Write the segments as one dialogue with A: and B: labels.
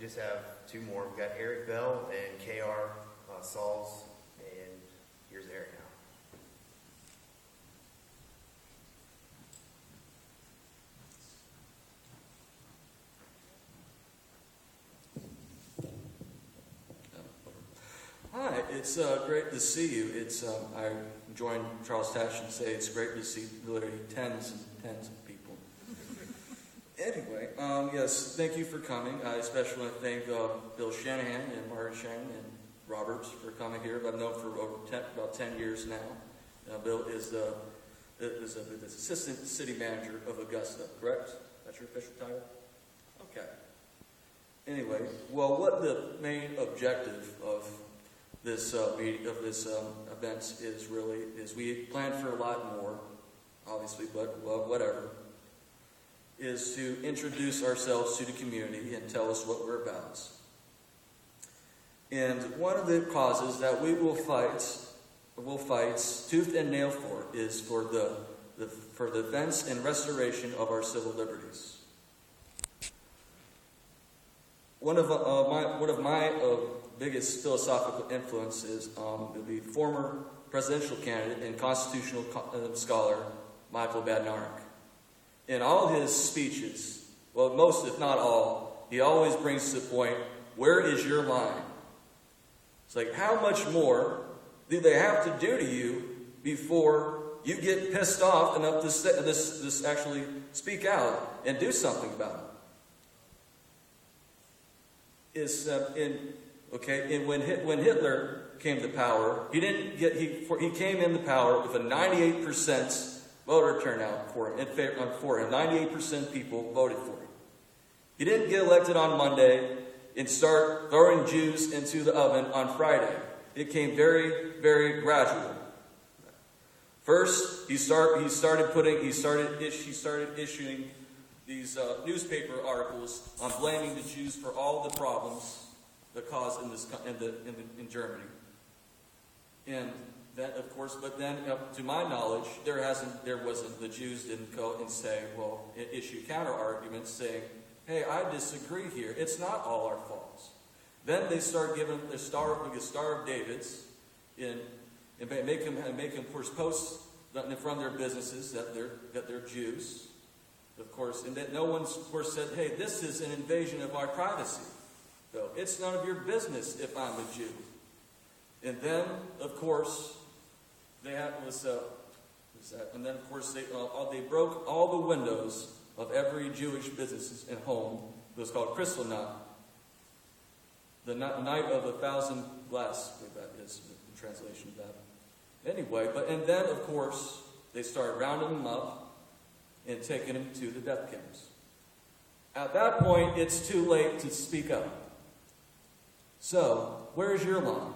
A: just have two more. We've got Eric Bell and KR Sauls, and here's Eric now.
B: Hi, it's great to see you. I joined Charles Tash and say it's great to see literally tens and tens of people. Anyway, yes, thank you for coming. I especially want to thank Bill Shanahan and Margaret Shanahan and Roberts for coming here. I've known for about 10 years now. Bill is the assistant city manager of Augusta, correct? That's your official title? Okay. Anyway, well, what the main objective of this event is we plan for a lot more, obviously, but well, whatever, is to introduce ourselves to the community and tell us what we're about. And one of the causes that we will fight tooth and nail for is for the defense and restoration of our civil liberties. One of my biggest philosophical influences would be former presidential candidate and constitutional scholar Michael Badnarik. In all his speeches, well, most if not all, he always brings to the point, where is your line? It's like, how much more do they have to do to you before you get pissed off enough to actually speak out and do something about it? And when Hitler came to power, he came into power with a 98% voter turnout for him. 98% people voted for him. He didn't get elected on Monday and start throwing Jews into the oven on Friday. It came very, very gradual. First, he started issuing these newspaper articles on blaming the Jews for all the problems that caused in Germany. And then, of course, but then, to my knowledge, the Jews didn't go and say, well, issue counter arguments saying, hey, I disagree here. It's not all our faults. Then they start giving the Star of David's and make them of course post in front of their businesses that they're Jews, of course, and that no one's of course said, hey, this is an invasion of our privacy. So it's none of your business if I'm a Jew. And then, of course, and then of course they broke all the windows of every Jewish business and home. It was called Kristallnacht, the night of 1,000 glass. I believe that is the translation of that. Anyway, and then of course they started rounding them up and taking them to the death camps. At that point, it's too late to speak up. So, where's your line?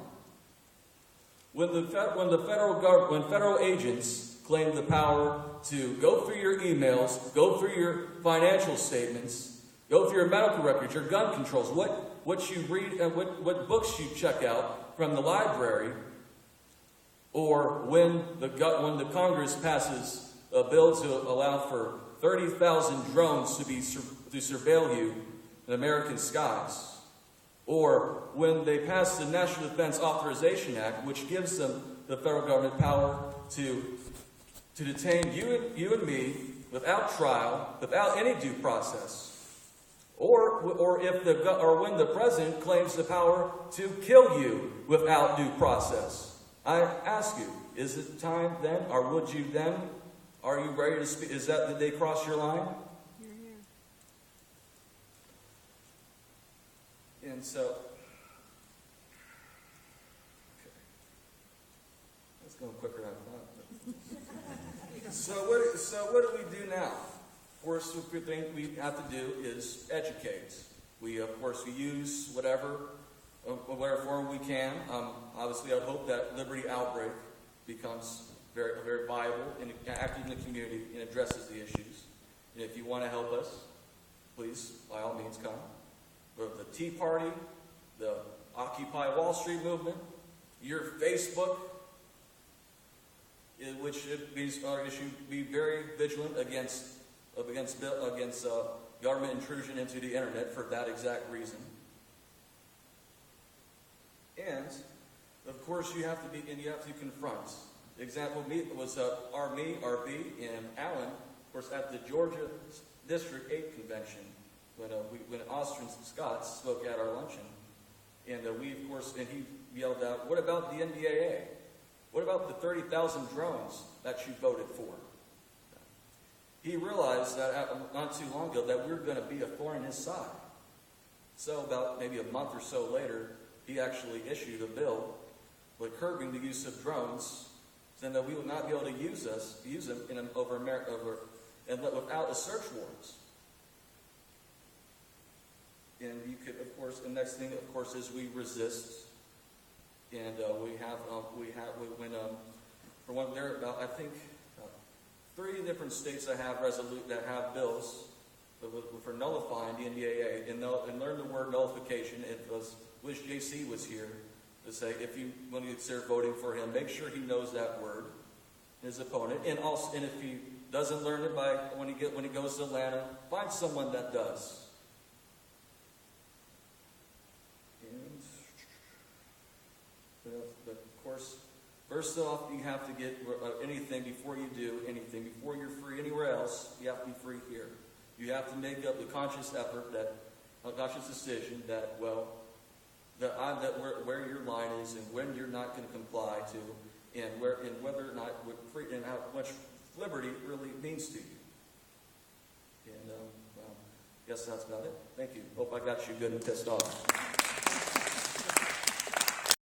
B: When federal agents claim the power to go through your emails, go through your financial statements, go through your medical records, your gun controls, what you read and what books you check out from the library, or when the Congress passes a bill to allow for 30,000 drones to surveil you in American skies, or when they pass the National Defense Authorization Act, which gives them the federal government power to detain you and me without trial, without any due process, or when the president claims the power to kill you without due process. I ask you, is it time then, or would you then? Are you ready to speak? Did they cross your line? And so, okay. Let's go quicker than I thought. So what do we do now? Of course, the thing we have to do is educate. We use whatever form we can. Obviously, I hope that Liberty Outbreak becomes very, very viable and active in the community and addresses the issues. And if you want to help us, please, by all means, come. The Tea Party, the Occupy Wall Street movement, your Facebook, which should be very vigilant against government intrusion into the internet for that exact reason. And, of course, you have to confront. The example was RB, and Alan, of course, at the Georgia District 8 convention, when Austrian Scots spoke at our luncheon. And and he yelled out, "What about the NDAA? What about the 30,000 drones that you voted for?" He realized that not too long ago that we were going to be a thorn in his side. So about maybe a month or so later, he actually issued a bill curbing the use of drones, saying that we would not be able to use them without a search warrant. And you could, of course, the next thing, of course, is we resist, and for one, there are about, I think, 3 different states that have bills for nullifying the NDAA, and learn the word nullification. Wish JC was here to say, when you consider voting for him, make sure he knows that word, his opponent, and if he doesn't learn it when he goes to Atlanta, find someone that does. But of course, first off, you have to get anything before you do anything. Before you're free anywhere else, you have to be free here. You have to make up the conscious effort, a conscious decision where your line is and when you're not going to comply to, and whether or not free and how much liberty really means to you. And I guess that's about it. Thank you. Hope I got you good and pissed off.